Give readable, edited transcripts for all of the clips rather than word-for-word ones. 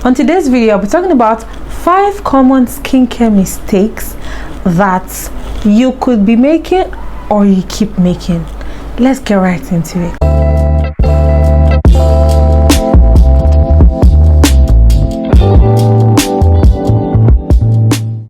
On today's video, I'll be talking about 5 common skincare mistakes that you could be making or you keep making. Let's get right into it.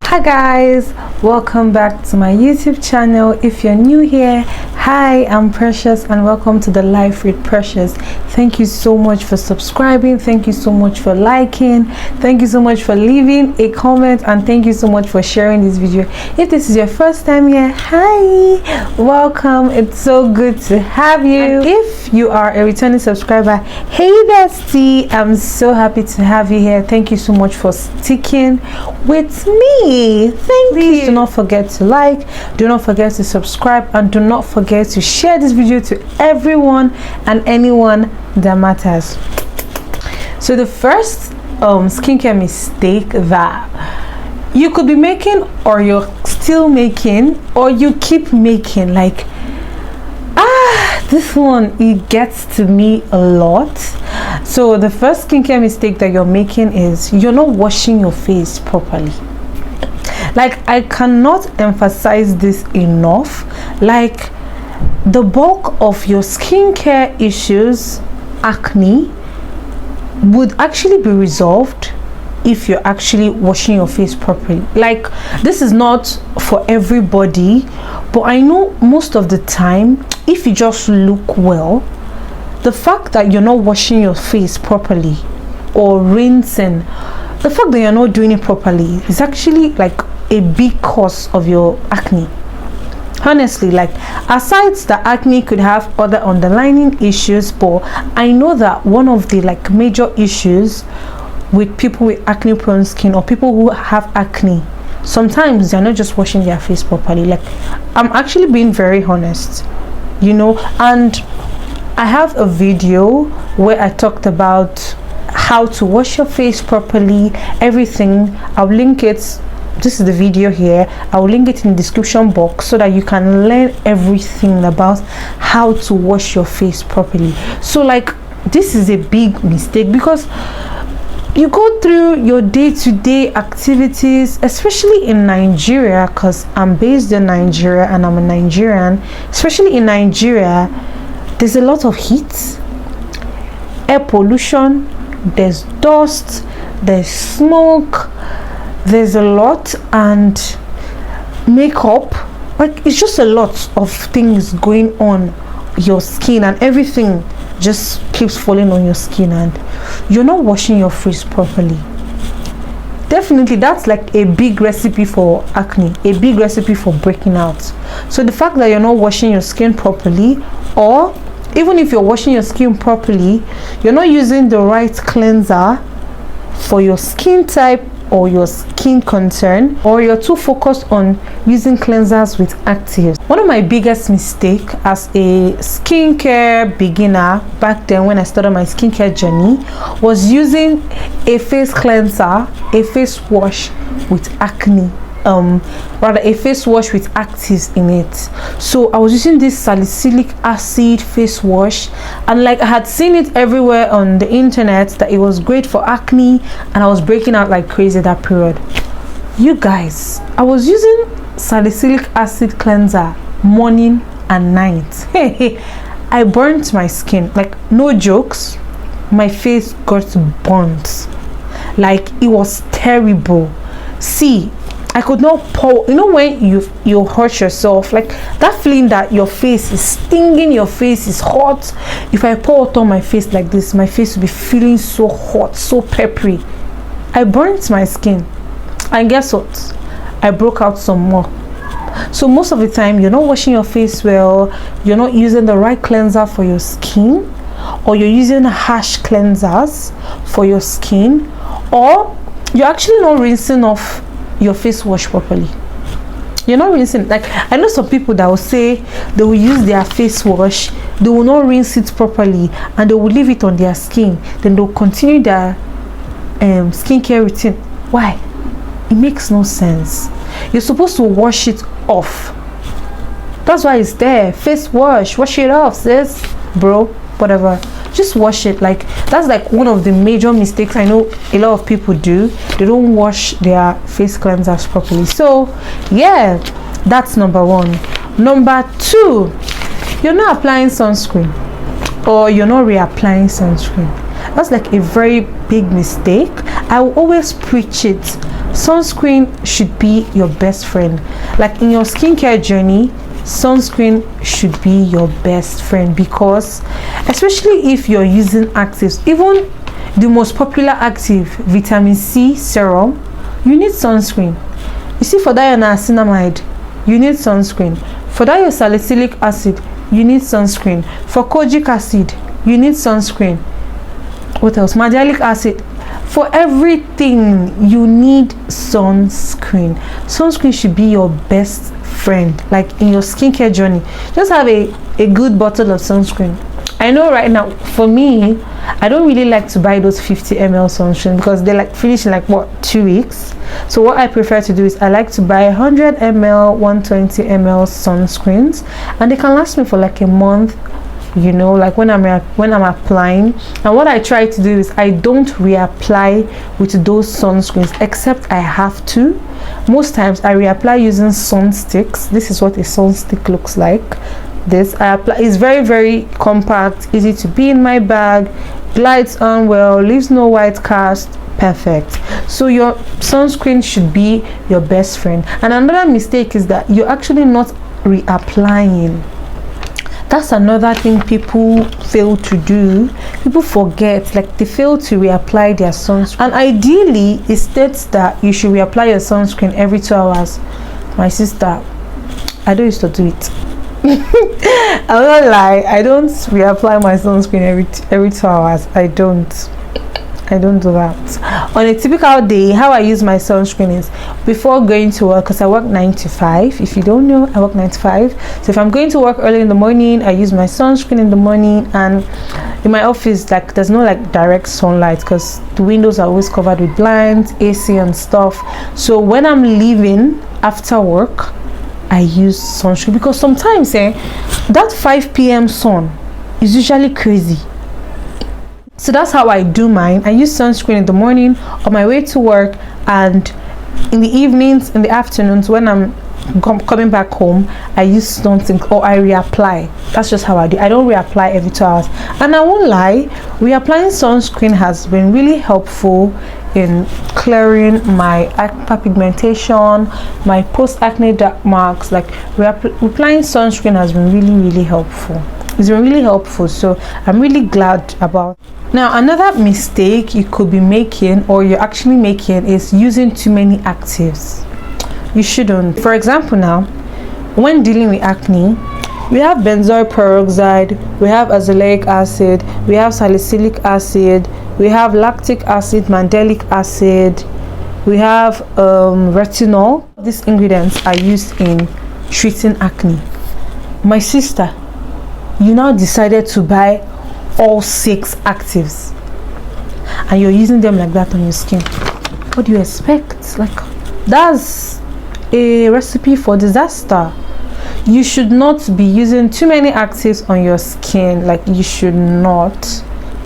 Hi guys, welcome back to my YouTube channel. If you're new here, hi, I'm Precious and welcome to the Life with Precious. Thank you so much for subscribing, thank you so much for liking, thank you so much for leaving a comment, and thank you so much for sharing this video. If this is your first time here, hi, welcome. It's so good to have you. And if you are a returning subscriber, hey bestie, I'm so happy to have you here. Thank you so much for sticking with me. Thank you. Do not forget to like, do not forget to subscribe, and do not forget to share this video to everyone and anyone that matters. So the first skincare mistake that you could be making, or you're still making, or you keep making, like this one, it gets to me a lot. So the first skincare mistake that you're making is you're not washing your face properly. Like, I cannot emphasize this enough. Like, the bulk of your skincare issues, acne, would actually be resolved if you're actually washing your face properly. Like, this is not for everybody, but I know most of the time, if you just look well, the fact that you're not washing your face properly or rinsing, the fact that you're not doing it properly is actually like a big cause of your acne. Honestly, like, aside the acne could have other underlying issues, but I know that one of the like major issues with people with acne prone skin, or people who have acne, sometimes they're not just washing their face properly. Like, I'm actually being very honest, you know. And I have a video where I talked about how to wash your face properly, everything. I'll link it. This is the video here. I'll link it in the description box so that you can learn everything about how to wash your face properly. So, like, this is a big mistake because you go through your day-to-day activities, especially in Nigeria, because I'm based in Nigeria and I'm a Nigerian. Especially in Nigeria, there's a lot of heat, air pollution, there's dust, there's smoke, there's a lot, and makeup. Like, it's just a lot of things going on your skin, and everything just keeps falling on your skin, and you're not washing your face properly. Definitely, that's like a big recipe for acne, a big recipe for breaking out. So the fact that you're not washing your skin properly, or even if you're washing your skin properly, you're not using the right cleanser for your skin type or your skin concern, or you're too focused on using cleansers with actives. One of my biggest mistakes as a skincare beginner back then, when I started my skincare journey, was using a face cleanser, a face wash with acne, rather a face wash with actives in it. So I was using this salicylic acid face wash, and like, I had seen it everywhere on the internet that it was great for acne, and I was breaking out like crazy that period. You guys, I was using salicylic acid cleanser morning and night. I burnt my skin. Like, no jokes, my face got burnt. Like, it was terrible. See, I could not pour. You know, when you hurt yourself, like that feeling that your face is stinging, your face is hot. If I pour it on my face like this, my face will be feeling so hot, so peppery. I burnt my skin, and guess what? I broke out some more. So most of the time, you're not washing your face well, you're not using the right cleanser for your skin, or you're using harsh cleansers for your skin, or you're actually not rinsing off your face wash properly. You're not rinsing. Like, I know some people that will say they will use their face wash, they will not rinse it properly, and they will leave it on their skin, then they'll continue their skincare routine. Why? It makes no sense. You're supposed to wash it off. That's why it's there. Face wash it off, sis, bro, whatever. just wash it. Like that's like one of the major mistakes I know a lot of people do. They don't wash their face cleansers properly. So yeah, that's number one. Number two, you're not applying sunscreen, or you're not reapplying sunscreen. That's like a very big mistake. I will always preach it. Sunscreen should be your best friend. Like in your skincare journey, sunscreen should be your best friend, because especially if you're using actives, even the most popular active, vitamin C serum, you need sunscreen. You see, for that your niacinamide, you need sunscreen. For that your salicylic acid, you need sunscreen. For kojic acid, you need sunscreen. What else? Mandelic acid. For everything you need sunscreen. Sunscreen should be your best friend, like in your skincare journey. Just have a good bottle of sunscreen. I know right now, for me, I don't really like to buy those 50 ml sunscreen, because they like finish in like what, 2 weeks. So what I prefer to do is I like to buy 100 ml 120 ml sunscreens, and they can last me for like a month, you know, like when I'm applying. And what I try to do is I don't reapply with those sunscreens except I have to. Most times I reapply using sun sticks. This is what a sun stick looks like. This I apply. It's very, very compact, easy to be in my bag, glides on well, leaves no white cast. Perfect. So your sunscreen should be your best friend. And another mistake is that you're actually not reapplying. That's another thing people fail to do. People forget, like they fail to reapply their sunscreen. And ideally it states that you should reapply your sunscreen every 2 hours. My sister, I don't used to do it. I'm not lie, I don't reapply my sunscreen every 2 hours. I don't do that. On a typical day, how I use my sunscreen is before going to work, because I work 9 to 5. If you don't know, I work 9 to 5. So if I'm going to work early in the morning, I use my sunscreen in the morning. And in my office, like there's no like direct sunlight, because the windows are always covered with blinds, AC and stuff. So when I'm leaving after work, I use sunscreen, because sometimes that 5 p.m. sun is usually crazy. So that's how I do mine. I use sunscreen in the morning on my way to work, and in the evenings, in the afternoons when I'm coming back home, I use something, or I reapply. That's just how I do. I don't reapply every 2 hours. And I won't lie, reapplying sunscreen has been really helpful in clearing my hyperpigmentation, my post-acne dark marks. Like reapplying sunscreen has been really helpful. It's been really helpful, so I'm really glad about. Now another mistake you could be making, or you're actually making, is using too many actives. You shouldn't. For example, now when dealing with acne, we have benzoyl peroxide, we have azelaic acid, we have salicylic acid, we have lactic acid, mandelic acid, we have retinol. These ingredients are used in treating acne. My sister, you now decided to buy all 6 actives and you're using them like that on your skin. What do you expect? Like, that's a recipe for disaster. You should not be using too many actives on your skin. Like, you should not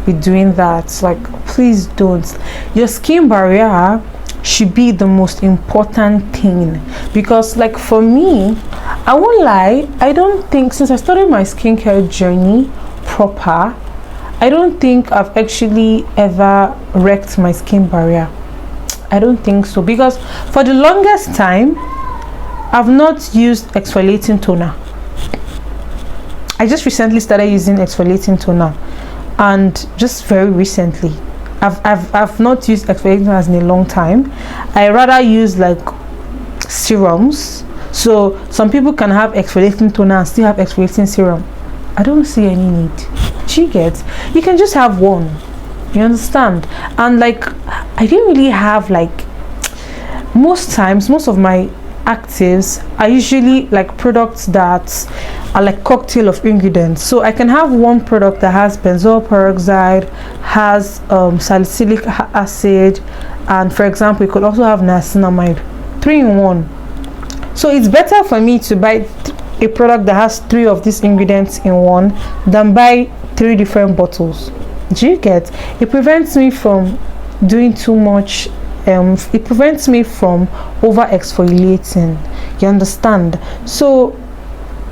be doing that. Like, please don't. Your skin barrier should be the most important thing, because like for me, I won't lie, I don't think, since I started my skincare journey proper, I don't think I've actually ever wrecked my skin barrier. I don't think so, because for the longest time I've not used exfoliating toner. I just recently started using exfoliating toner, and just very recently I've not used exfoliating toners in a long time. I rather use like serums. So some people can have exfoliating toner and still have exfoliating serum. I don't see any need. You can just have one, you understand? And like, I didn't really have, like, most of my actives are usually like products that are like cocktail of ingredients. So I can have one product that has benzoyl peroxide, has salicylic acid, and for example you could also have niacinamide, 3 in 1. So it's better for me to buy a product that has 3 of these ingredients in one than buy 3 different bottles. Do you get? It prevents me from doing too much. It prevents me from over exfoliating. You understand? So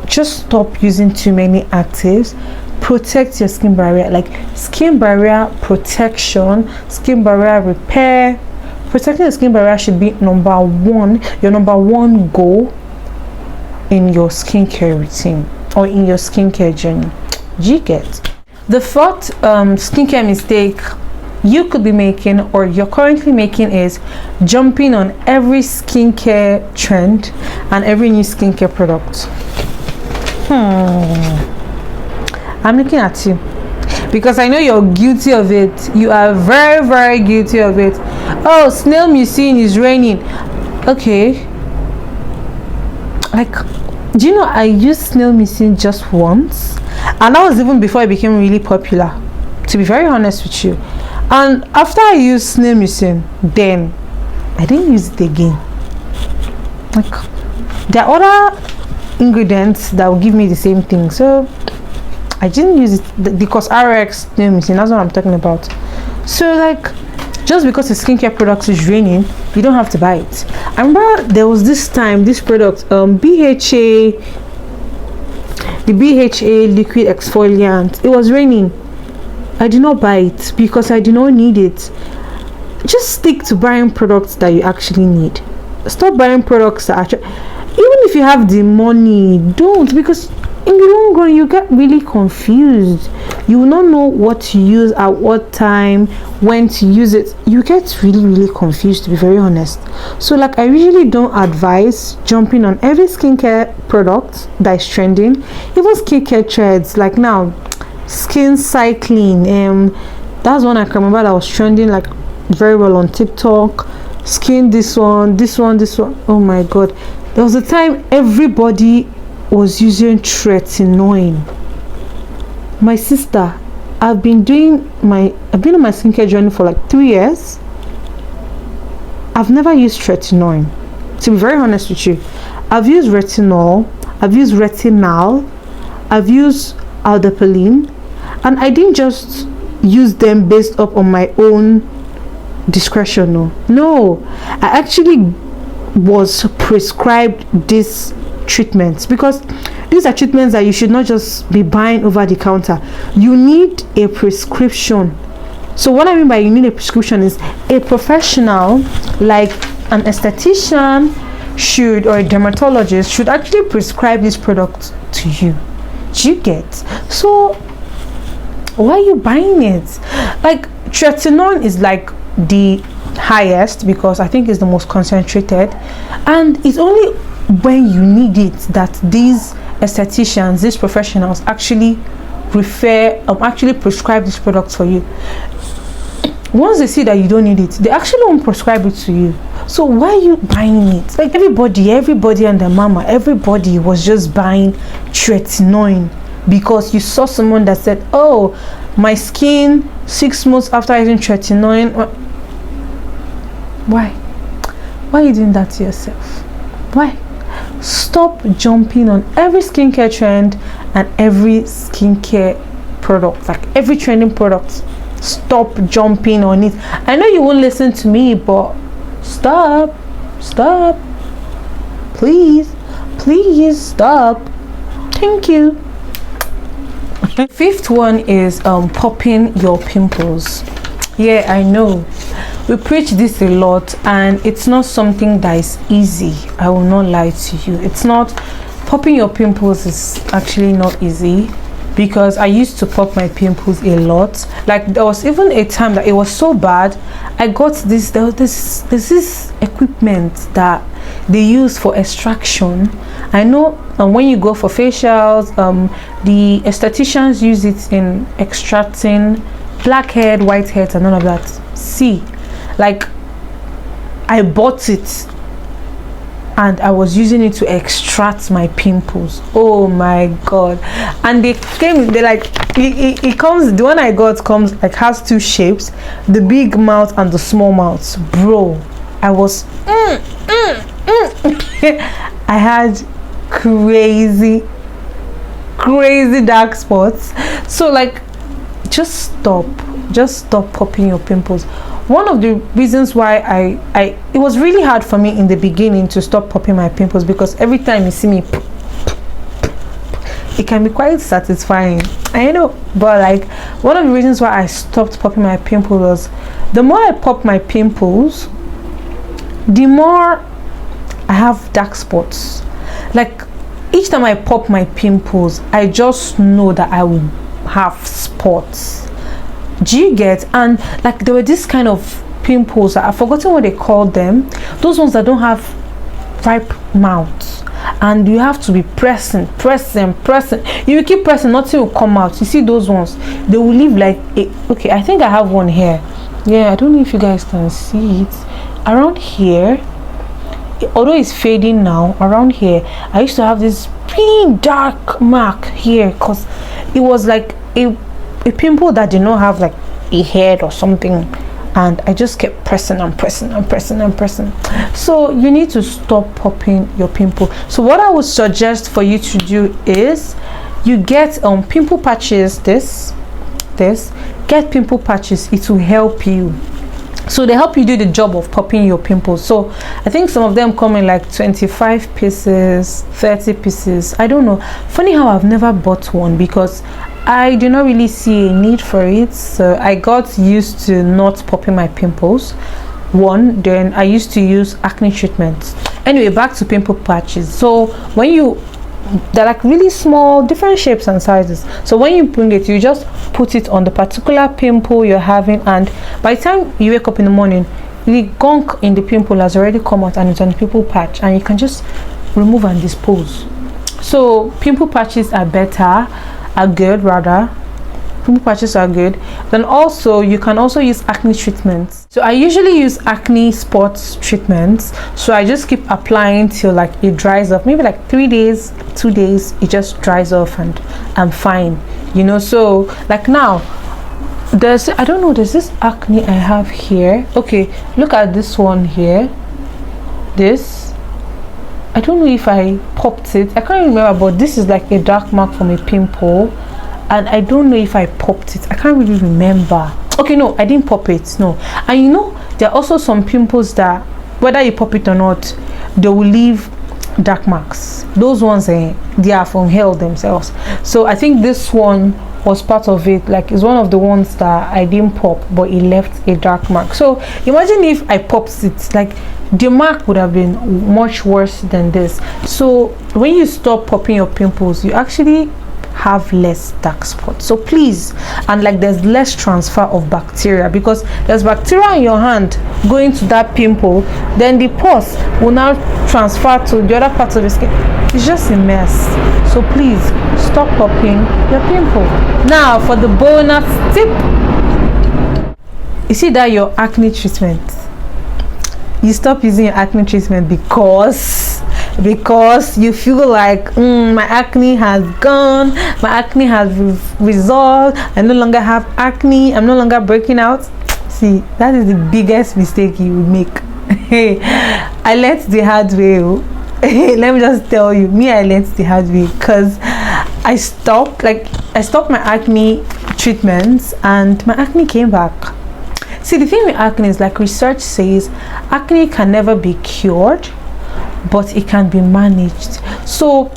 just stop using too many actives. Protect your skin barrier, like skin barrier protection, skin barrier repair. Protecting the skin barrier should be number one, your number one goal in your skincare routine or in your skincare journey. Do you get? The fourth skincare mistake you could be making or you're currently making is jumping on every skincare trend and every new skincare product. I'm looking at you because I know you're guilty of it. You are very, very guilty of it. Oh, snail mucin is raining. Okay. Like, do you know I used snail mucin just once? And that was even before it became really popular, to be very honest with you. And after I used snail mucin, then I didn't use it again. Like, there are other ingredients that will give me the same thing, so I didn't use it because RX snail mucin, that's what I'm talking about. So like, just because the skincare product is raining, you don't have to buy it. I remember there was this time, this product, BHA, the BHA liquid exfoliant, it was raining. I did not buy it because I did not need it. Just stick to buying products that you actually need. Stop buying products that actually, even if you have the money, don't, because in the long run you get really confused. You will not know what to use at what time, when to use it. You get really confused, to be very honest. So like, I usually don't advise jumping on every skincare product that is trending, even skincare trends. Like now, skin cycling, that's one I can remember that was trending like very well on TikTok. Skin this one. Oh my god, there was a time everybody was using tretinoin. My sister, I've been on my skincare journey for like 3 years. I've never used tretinoin, to be very honest with you. I've used retinol, I've used retinal, I've used aldepaline, and I didn't just use them based up on my own discretion. No, I actually was prescribed these treatments, because these are treatments that you should not just be buying over the counter. You need a prescription. So what I mean by you need a prescription is a professional like an esthetician should, or a dermatologist should actually prescribe this product to you. Do you get? So why are you buying it? Like, tretinoin is like the highest because I think it's the most concentrated, and it's only when you need it that these estheticians, these professionals actually prescribe this product for you. Once they see that you don't need it, they actually won't prescribe it to you. So why are you buying it? Like, everybody and their mama, everybody was just buying tretinoin because you saw someone that said, oh, my skin 6 months after using tretinoin. Why are you doing that to yourself? Why? Stop jumping on every skincare trend and every skincare product, like every trending product. Stop jumping on it. I know you won't listen to me, but stop, please stop. Thank you. Fifth one is popping your pimples. Yeah, I know we preach this a lot, and it's not something that is easy. I will not lie to you. It's not. Popping your pimples is actually not easy, because I used to pop my pimples a lot. Like, there was even a time that it was so bad, I got this equipment that they use for extraction. I know when you go for facials, the estheticians use it in extracting blackhead, whiteheads, and all of that. See, like, I bought it and I was using it to extract my pimples. Oh my god. And they like, it comes, the one I got comes like, has two shapes, the big mouth and the small mouth. Bro, I was I had crazy dark spots. So like, just stop. just stop popping your pimples. One of the reasons why it was really hard for me in the beginning to stop popping my pimples, because every time you see me, it can be quite satisfying, I know, but like one of the reasons why I stopped popping my pimples was the more I pop my pimples, the more I have dark spots. Like each time I pop my pimples, I just know that I will have spots. Do you get? And like there were this kind of pimples that I've forgotten what they called them, those ones that don't have ripe mouths, and you have to be pressing. You keep pressing, nothing will come out. You see those ones, they will leave like okay, I think I have one here. Yeah, I don't know if you guys can see it around here, although it's fading now. Around here I used to have this really dark mark here, because it was like a pimple that did not have like a head or something, and I just kept pressing. So you need to stop popping your pimple. So what I would suggest for you to do is you get pimple patches. This get pimple patches. It will help you. So they help you do the job of popping your pimples. So I think some of them come in like 25 pieces, 30 pieces, I don't know. Funny how I've never bought one, because I do not really see a need for it. So I got used to not popping my pimples. Then I used to use acne treatments. Anyway, back to pimple patches. So when they're like really small, different shapes and sizes. So when you bring it, you just put it on the particular pimple you're having, and by the time you wake up in the morning, the gunk in the pimple has already come out and it's on the pimple patch, and you can just remove and dispose. So pimple patches are good. Pimple patches are good. Then also you can also use acne treatments. So I usually use acne spots treatments. So I just keep applying till like it dries off. Maybe like 3 days, 2 days, it just dries off and I'm fine. You know, so like now there's this acne I have here. Okay, look at this one here. This, I don't know if I popped it. I can't remember, but this is like a dark mark from a pimple. And I don't know if I popped it. I can't really remember. Okay, no, I didn't pop it. No. And you know, there are also some pimples that whether you pop it or not, they will leave dark marks. Those ones, they are from hell themselves. So I think this one was part of it. Like, it's one of the ones that I didn't pop, but it left a dark mark. So imagine if I popped it, like the mark would have been much worse than this. So when you stop popping your pimples, you actually have less dark spots. So please, and like there's less transfer of bacteria, because there's bacteria in your hand going to that pimple, then the pus will now transfer to the other parts of the skin. It's just a mess. So please stop popping your pimple. Now for the bonus tip, you see that your acne treatment, you stop using your acne treatment because you feel like my acne has gone, my acne has resolved, I no longer have acne, I'm no longer breaking out. See, that is the biggest mistake you will make. I learned the hard way. Let me just tell you, I learned the hard way, because I stopped my acne treatments and my acne came back. See, the thing with acne is, like research says, acne can never be cured, but it can be managed. So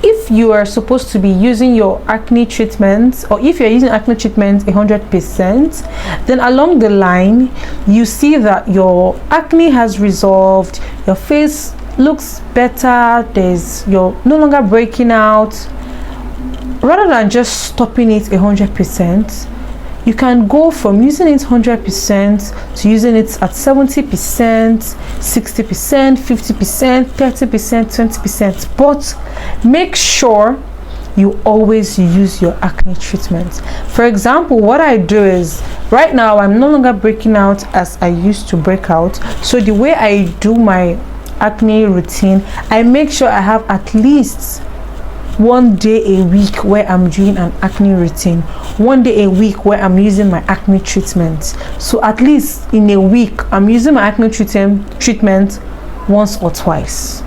if you are supposed to be using your acne treatments, or if you're using acne treatment 100%, then along the line you see that your acne has resolved, your face looks better, you're no longer breaking out, rather than just stopping it 100%, you can go from using it 100% to using it at 70%, 60%, 50%, 30%, 20%. But make sure you always use your acne treatment. For example, what I do is, right now I'm no longer breaking out as I used to break out. So the way I do my acne routine, I make sure I have at least 1 day a week where I'm doing an acne routine, 1 day a week where I'm using my acne treatment. So at least in a week I'm using my acne treatment once or twice.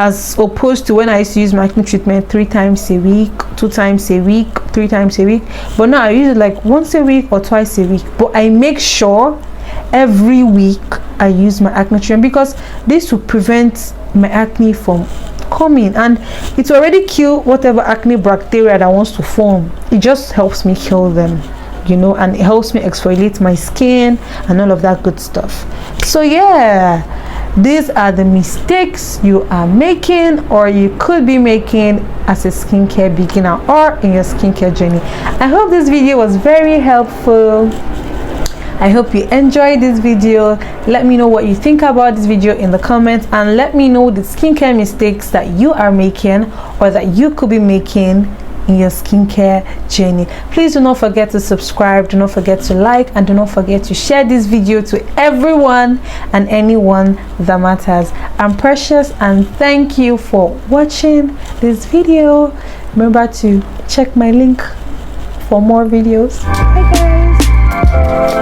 as opposed to when I used to use my acne treatment 3 times a week, 2 times a week, 3 times a week. But now I use it like once a week or twice a week. But I make sure every week I use my acne treatment, because this will prevent my acne from coming, and it already kill whatever acne bacteria that wants to form. It just helps me kill them, you know, and it helps me exfoliate my skin and all of that good stuff. So yeah, these are the mistakes you are making or you could be making as a skincare beginner or in your skincare journey. I hope this video was very helpful. I hope you enjoyed this video. Let me know what you think about this video in the comments, and let me know the skincare mistakes that you are making or that you could be making in your skincare journey. Please do not forget to subscribe, do not forget to like, and do not forget to share this video to everyone and anyone that matters. I'm Precious, and thank you for watching this video. Remember to check my link for more videos. Bye guys.